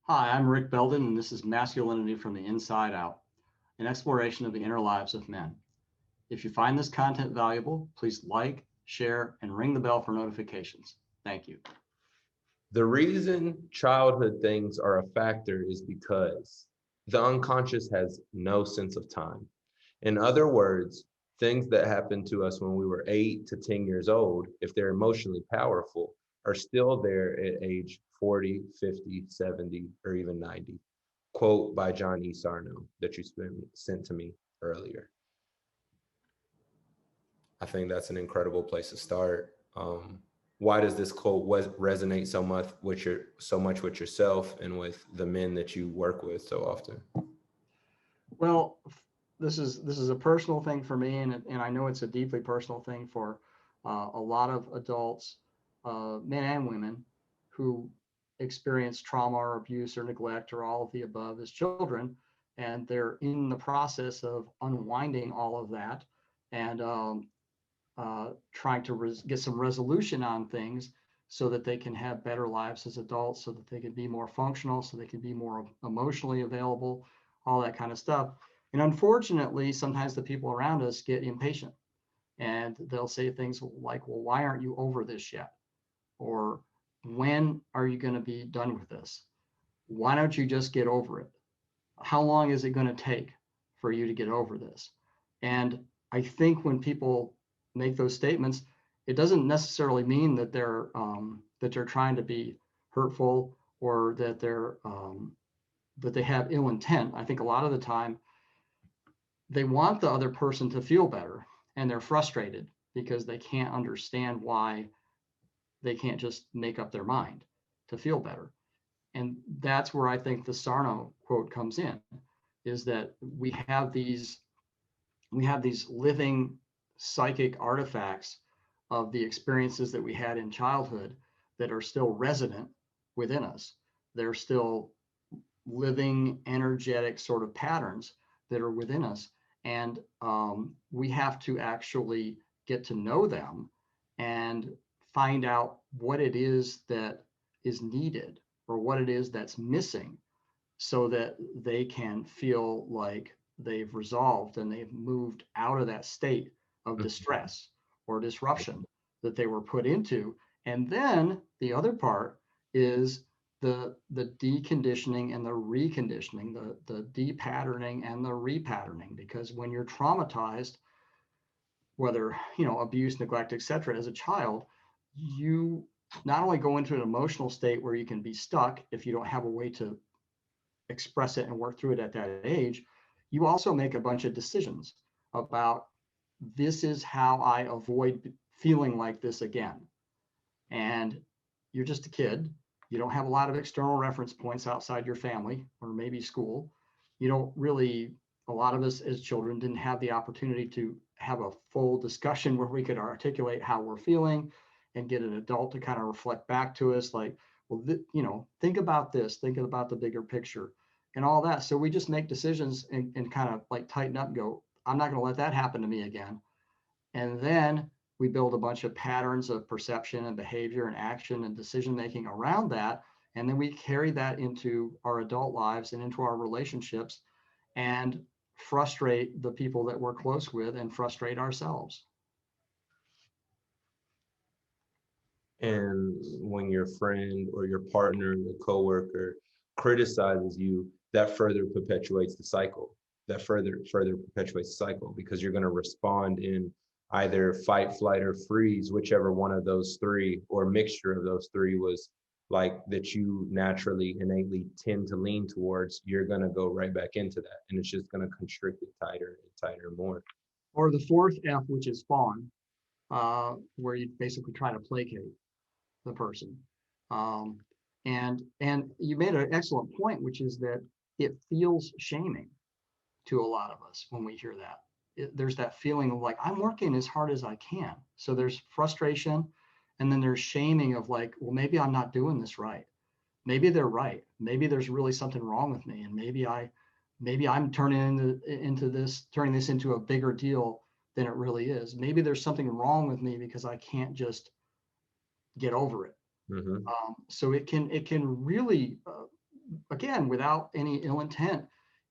Hi, I'm Rick Belden, and this is Masculinity from the Inside Out, an exploration of the inner lives of men. If you find this content valuable, please like, share, and ring the bell for notifications. Thank you. The reason childhood things are a factor is because the unconscious has no sense of time. In other words, things that happened to us when we were 8 to 10 years old, if they're emotionally powerful, are still there at age 40, 50, 70, or even 90. Quote by John E. Sarno that you sent to me earlier. I think that's an incredible place to start. Why does this quote resonate so much with yourself and with the men that you work with so often? Well, this is a personal thing for me, and I know it's a deeply personal thing for a lot of adults, men and women, who experience trauma or abuse or neglect or all of the above as children, and they're in the process of unwinding all of that and trying to get some resolution on things so that they can have better lives as adults, so that they can be more functional, so they can be more emotionally available, all that kind of stuff. And unfortunately, sometimes the people around us get impatient and they'll say things like, well, why aren't you over this yet? Or when are you going to be done with this? Why don't you just get over it? How long is it going to take for you to get over this? And I think when people make those statements, it doesn't necessarily mean that they're trying to be hurtful or that they have ill intent. I think a lot of the time they want the other person to feel better, and they're frustrated because they can't understand why they can't just make up their mind to feel better. And that's where I think the Sarno quote comes in, is that we have these living psychic artifacts of the experiences that we had in childhood that are still resident within us. They're still living, energetic sort of patterns that are within us. And we have to actually get to know them and find out what it is that is needed or what it is that's missing so that they can feel like they've resolved and they've moved out of that state of distress or disruption that they were put into. And then the other part is the deconditioning and the reconditioning, the depatterning and the repatterning. Because when you're traumatized, whether abuse, neglect, etc., as a child, you not only go into an emotional state where you can be stuck if you don't have a way to express it and work through it at that age, you also make a bunch of decisions about, this is how I avoid feeling like this again. And you're just a kid. You don't have a lot of external reference points outside your family or maybe school. You don't really, a lot of us as children didn't have the opportunity to have a full discussion where we could articulate how we're feeling and get an adult to kind of reflect back to us like, well, think about this, think about the bigger picture and all that. So we just make decisions and kind of like tighten up and go, I'm not going to let that happen to me again. And then we build a bunch of patterns of perception and behavior and action and decision making around that. And then we carry that into our adult lives and into our relationships and frustrate the people that we're close with and frustrate ourselves. And when your friend or your partner, your coworker criticizes you, that further perpetuates the cycle. That further perpetuates the cycle because you're going to respond in either fight, flight, or freeze, whichever one of those three or mixture of those three was like that you naturally innately tend to lean towards. You're going to go right back into that, and it's just going to constrict it tighter and tighter more. Or the fourth F, which is fawn, where you basically try to placate the person. Um, and you made an excellent point, which is that it feels shaming to a lot of us when we hear that. There's that feeling of like, I'm working as hard as I can. So there's frustration, and then there's shaming of like, well, maybe I'm not doing this right. Maybe they're right. Maybe there's really something wrong with me, and maybe I'm turning this into a bigger deal than it really is. Maybe there's something wrong with me because I can't just get over it. Mm-hmm. So it can really again, without any ill intent,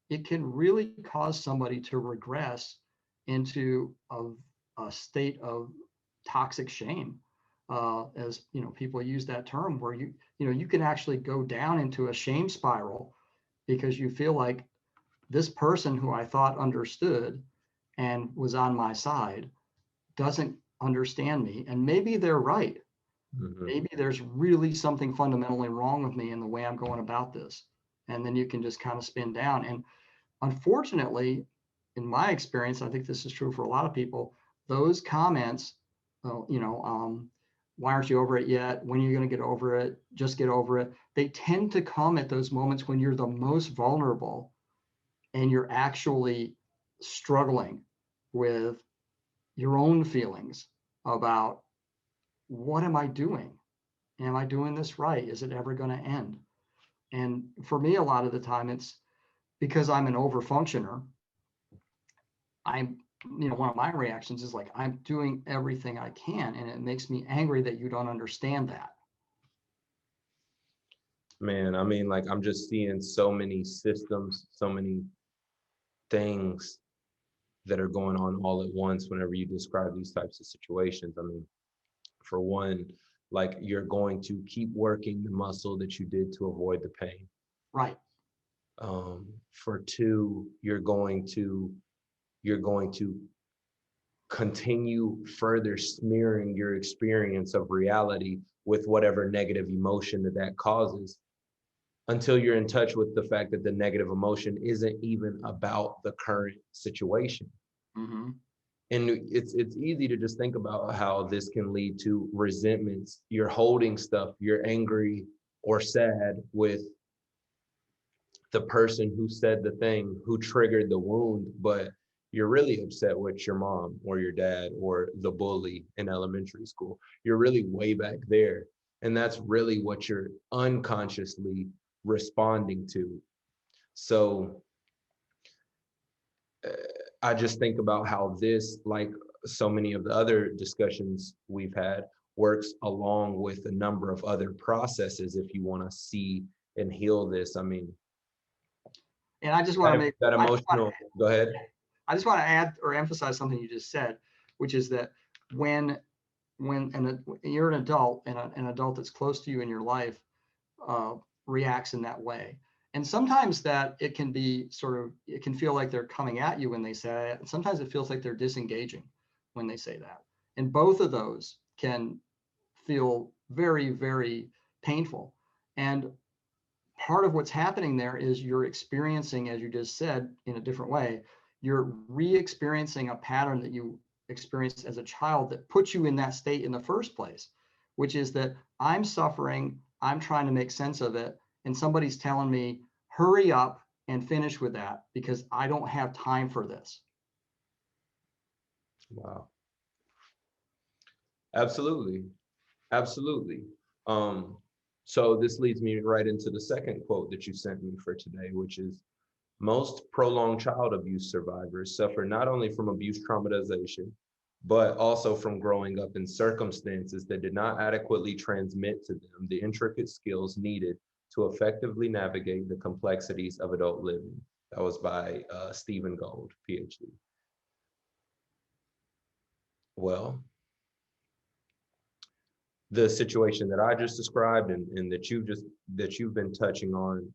it can really cause somebody to regress into a state of toxic shame. As you know, people use that term where you can actually go down into a shame spiral because you feel like this person who I thought understood and was on my side doesn't understand me. And maybe they're right. Mhm. Maybe there's really something fundamentally wrong with me in the way I'm going about this. And then you can just kind of spin down. And unfortunately, in my experience, I think this is true for a lot of people, those comments, why aren't you over it yet? When are you going to get over it? Just get over it. They tend to come at those moments when you're the most vulnerable and you're actually struggling with your own feelings about what am I doing? Am I doing this right? Is it ever going to end? And for me, a lot of the time, it's because I'm an overfunctioner. I'm, one of my reactions is like, I'm doing everything I can. And it makes me angry that you don't understand that. Man, I mean, like I'm just seeing so many systems, so many things that are going on all at once whenever you describe these types of situations. I mean, for one, like you're going to keep working the muscle that you did to avoid the pain. Right. For two, you're going to continue further smearing your experience of reality with whatever negative emotion that causes until you're in touch with the fact that the negative emotion isn't even about the current situation. Mm-hmm. And it's easy to just think about how this can lead to resentments. You're holding stuff, you're angry or sad with the person who said the thing, who triggered the wound, but you're really upset with your mom or your dad or the bully in elementary school. You're really way back there. And that's really what you're unconsciously responding to. So I just think about how this, like so many of the other discussions we've had, works along with a number of other processes if you want to see and heal this. I mean, And I just want to that emotional, go ahead. add or emphasize something you just said, which is that when you're an adult and an adult that's close to you in your life uh, reacts in that way. And sometimes that it can be it can feel like they're coming at you when they say it. And sometimes it feels like they're disengaging when they say that. And both of those can feel very, very painful. And part of what's happening there is you're experiencing, as you just said, in a different way, you're re-experiencing a pattern that you experienced as a child that puts you in that state in the first place, which is that I'm suffering, I'm trying to make sense of it, and somebody's telling me, hurry up and finish with that because I don't have time for this. Wow. Absolutely. Absolutely. Um, so this leads me right into the second quote that you sent me for today, which is most prolonged child abuse survivors suffer not only from abuse traumatization, but also from growing up in circumstances that did not adequately transmit to them the intricate skills needed to effectively navigate the complexities of adult living. That was by Stephen Gold, PhD. Well, the situation that I just described and that you've been touching on,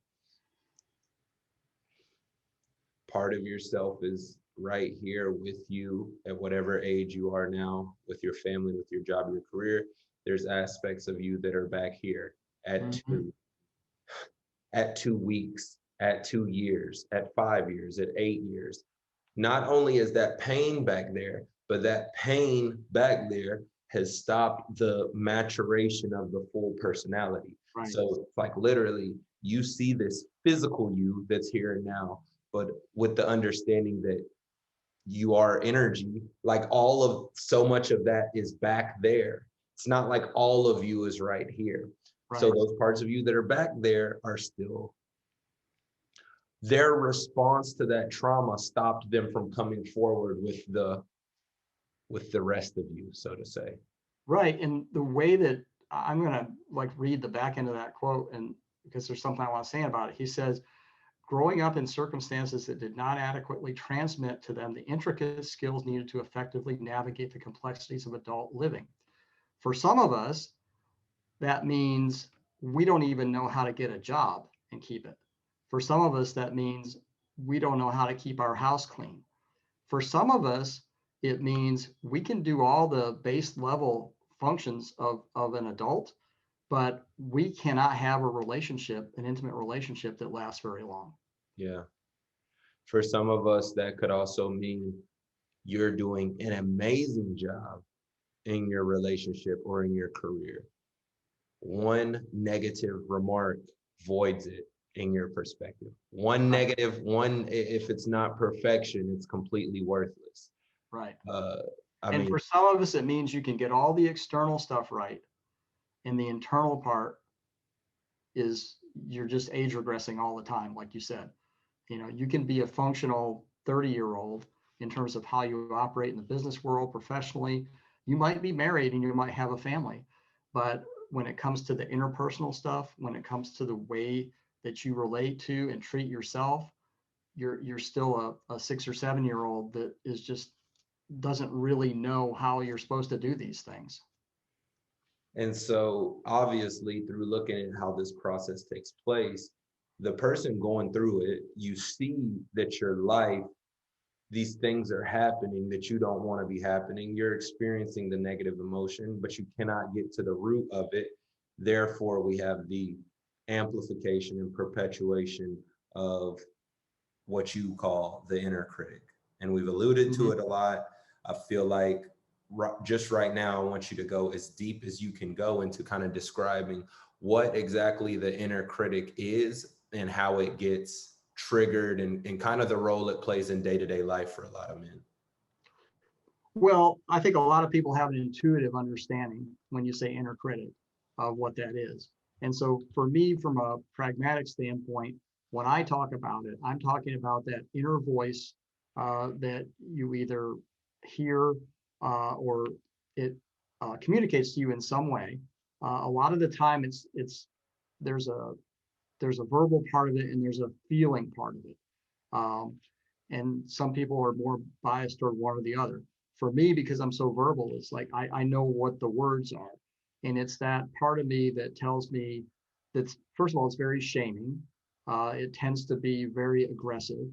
part of yourself is right here with you at whatever age you are now, with your family, with your job, your career. There's aspects of you that are back here at Mm-hmm. at 2 weeks, at 2 years, at 5 years, at 8 years. Not only is that pain back there, but that pain back there has stopped the maturation of the full personality. Right. So, like literally, you see this physical you that's here and now, but with the understanding that you are energy, like all of so much of that is back there. It's not like all of you is right here. So Right. those parts of you that are back there are still, their response to that trauma stopped them from coming forward with the rest of you, so to say. Right. And the way that I'm going to like read the back end of that quote and because there's something I want to say about it. He says, growing up in circumstances that did not adequately transmit to them the intricate skills needed to effectively navigate the complexities of adult living. For some of us, that means we don't even know how to get a job and keep it. For some of us, that means we don't know how to keep our house clean. For some of us, it means we can do all the base level functions of an adult, but we cannot have a relationship, an intimate relationship that lasts very long. Yeah. For some of us, that could also mean you're doing an amazing job in your relationship or in your career. One negative remark voids it in your perspective. One Right. negative, if it's not perfection, it's completely worthless. Right. Uh, I And mean, for some of us, it means you can get all the external stuff right, and the internal part is you're just age regressing all the time, like you said. You know, you can be a functional 30-year-old in terms of how you operate in the business world professionally. You might be married and you might have a family, but when it comes to the interpersonal stuff, when it comes to the way that you relate to and treat yourself, you're still a 6 or 7-year-old that is just doesn't really know how you're supposed to do these things. and so obviously through looking at how this process takes place, the person going through it, you see that your life, these things are happening that you don't want to be happening. You're experiencing the negative emotion, but you cannot get to the root of it. Therefore, we have the amplification and perpetuation of what you call the inner critic. And we've alluded to Mm-hmm. it a lot. I feel like just right now, I want you to go as deep as you can go into kind of describing what exactly the inner critic is and how it gets triggered and kind of the role it plays in day-to-day life for a lot of men. Well, I think a lot of people have an intuitive understanding when you say inner critic of what that is. And so for me, from a pragmatic standpoint, when I talk about it, I'm talking about that inner voice that you either hear or it communicates to you in some way. A lot of the time, it's there's a there's a verbal part of it and there's a feeling part of it. Um, and some people are more biased toward one or the other. For me, because I'm so verbal, it's like I know what the words are. And it's that part of me that tells me that's, first of all, it's very shaming. It tends to be very aggressive.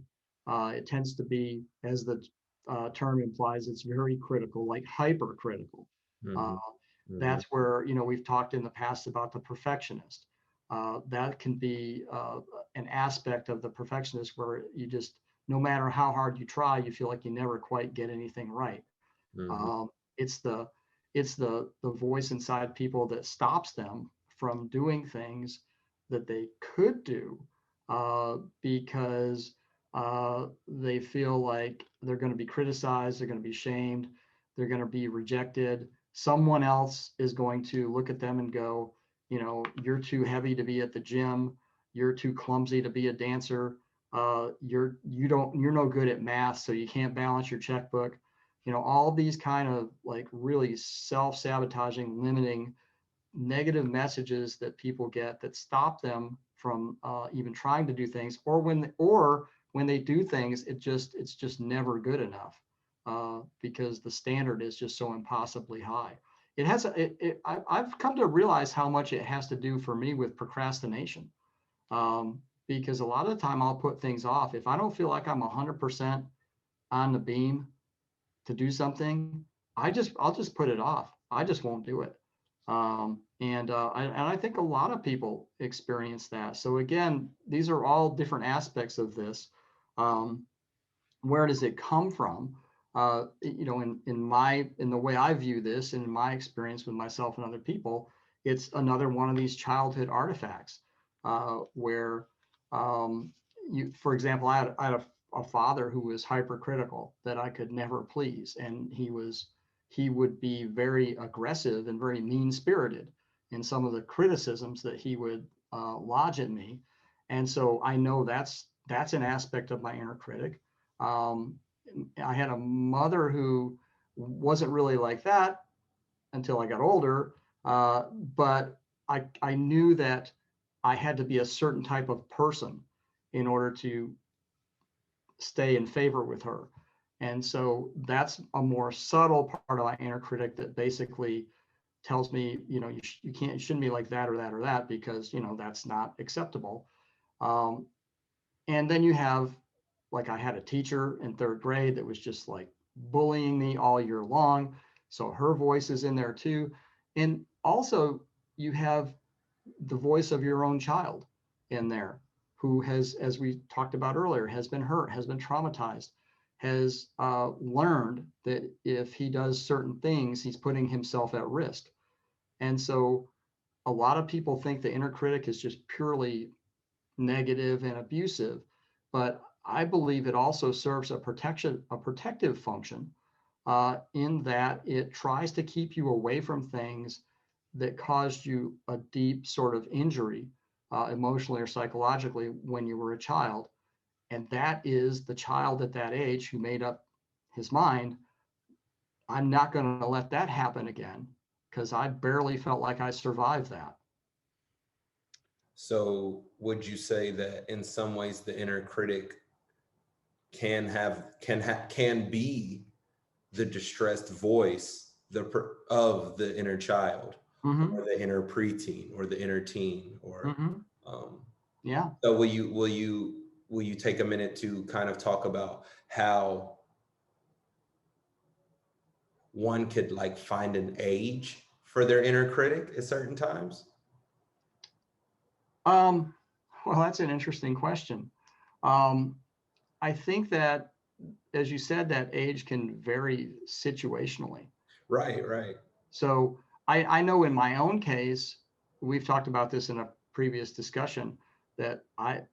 It tends to be, as the term implies, it's very critical, like hypercritical. Uh, Mm-hmm. Mm-hmm. that's where, you know, we've talked in the past about the perfectionist. That can be an aspect of the perfectionist where you just, no matter how hard you try, you feel like you never quite get anything right. Mm-hmm. Um, it's the the voice inside people that stops them from doing things that they could do because they feel like they're going to be criticized, they're going to be shamed, they're going to be rejected. Someone else is going to look at them and go, you know, you're too heavy to be at the gym, you're too clumsy to be a dancer, you're no good at math, so you can't balance your checkbook. You know, all these kind of like really self-sabotaging, limiting, negative messages that people get that stop them from even trying to do things, or when they do things, it's just never good enough because the standard is just so impossibly high. It has I've come to realize how much it has to do for me with procrastination, because a lot of the time I'll put things off if I don't feel like I'm 100% on the beam to do something. I'll just put it off. I just won't do it. And I think a lot of people experience that. So again, these are all different aspects of this. Um, where does it come from? You know, in the way I view this, and in my experience with myself and other people, it's another one of these childhood artifacts where for example, I had a father who was hypercritical that I could never please, and he would be very aggressive and very mean spirited in some of the criticisms that he would lodge at me, and so I know that's an aspect of my inner critic. um, I had a mother who wasn't really like that until I got older, but I knew that I had to be a certain type of person in order to stay in favor with her. And so that's a more subtle part of my inner critic that basically tells me, you can't, you shouldn't be like that or that or that, because, that's not acceptable. Um, and then you have, like, I had a teacher in third grade that was just like bullying me all year long. So her voice is in there too. And also, you have the voice of your own child in there, who has, as we talked about earlier, has been hurt, has been traumatized, has learned that if he does certain things, he's putting himself at risk. And so a lot of people think the inner critic is just purely negative and abusive, but I believe it also serves a protective function, in that it tries to keep you away from things that caused you a deep sort of injury, emotionally or psychologically, when you were a child. And that is the child at that age who made up his mind, I'm not going to let that happen again, because I barely felt like I survived that. So would you say that in some ways the inner critic can be the distressed voice of the inner child, Mm-hmm. or the inner preteen, or the inner teen, or Mm-hmm. um, Yeah. so will you take a minute to kind of talk about how one could like find an age for their inner critic at certain times? Um, well, that's an interesting question. Um, I think that, as you said, that age can vary situationally. Right, right. So I know in my own case, we've talked about this in a previous discussion, that I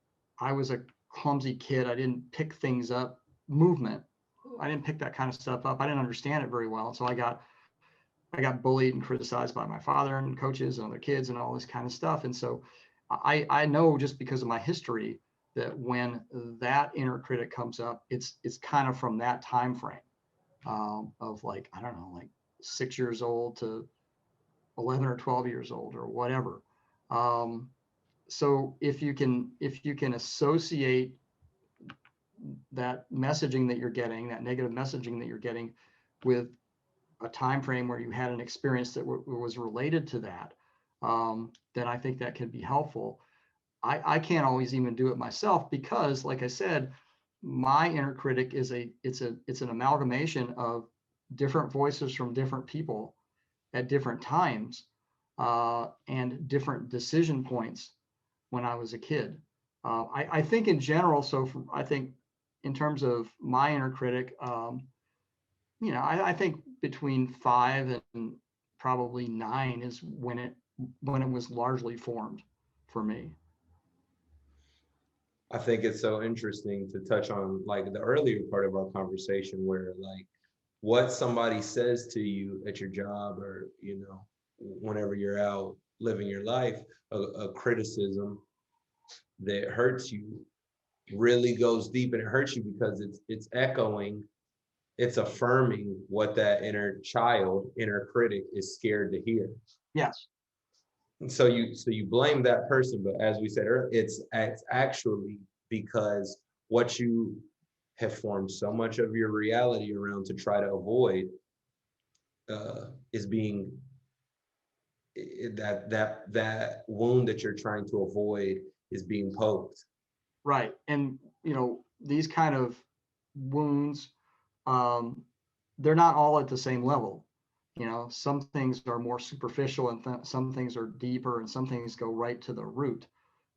was a clumsy kid. I didn't pick things up, movement. I didn't pick that kind of stuff up. I didn't understand it very well. So I got bullied and criticized by my father and coaches and other kids and all this kind of stuff. And so I know, just because of my history, that when that inner critic comes up, it's kind of from that time frame, of, like, I don't know, like 6 years old to 11 or 12 years old or whatever. Um, so if you can associate that messaging that you're getting, that negative messaging that you're getting, with a time frame where you had an experience that was related to that, then I think that can be helpful. I can't always even do it myself, because, like I said, my inner critic it's an amalgamation of different voices from different people at different times, and different decision points when I was a kid. I think in general, I think in terms of my inner critic, I think between 5 and probably 9 is when it was largely formed for me. I think it's so interesting to touch on like the earlier part of our conversation where like what somebody says to you at your job, or whenever you're out living your life, a criticism that hurts you really goes deep, and it hurts you because it's echoing, it's affirming what that inner critic is scared to hear. Yes. And so you blame that person, but as we said earlier, it's actually because what you have formed so much of your reality around to try to avoid, is being that wound that you're trying to avoid is being poked. Right. And, these kind of wounds, um, they're not all at the same level. Some things are more superficial, and some things are deeper, and some things go right to the root.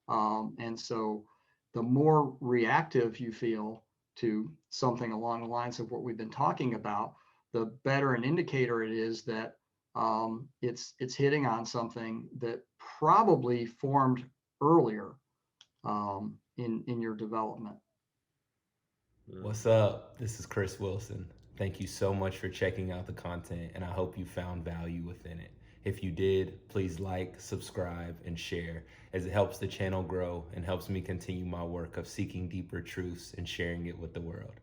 And so the more reactive you feel to something along the lines of what we've been talking about, the better an indicator it is that, it's hitting on something that probably formed earlier, in your development. Mm. What's up? This is Chris Wilson. Thank you so much for checking out the content, and I hope you found value within it. If you did, please like, subscribe, and share, as it helps the channel grow and helps me continue my work of seeking deeper truths and sharing it with the world.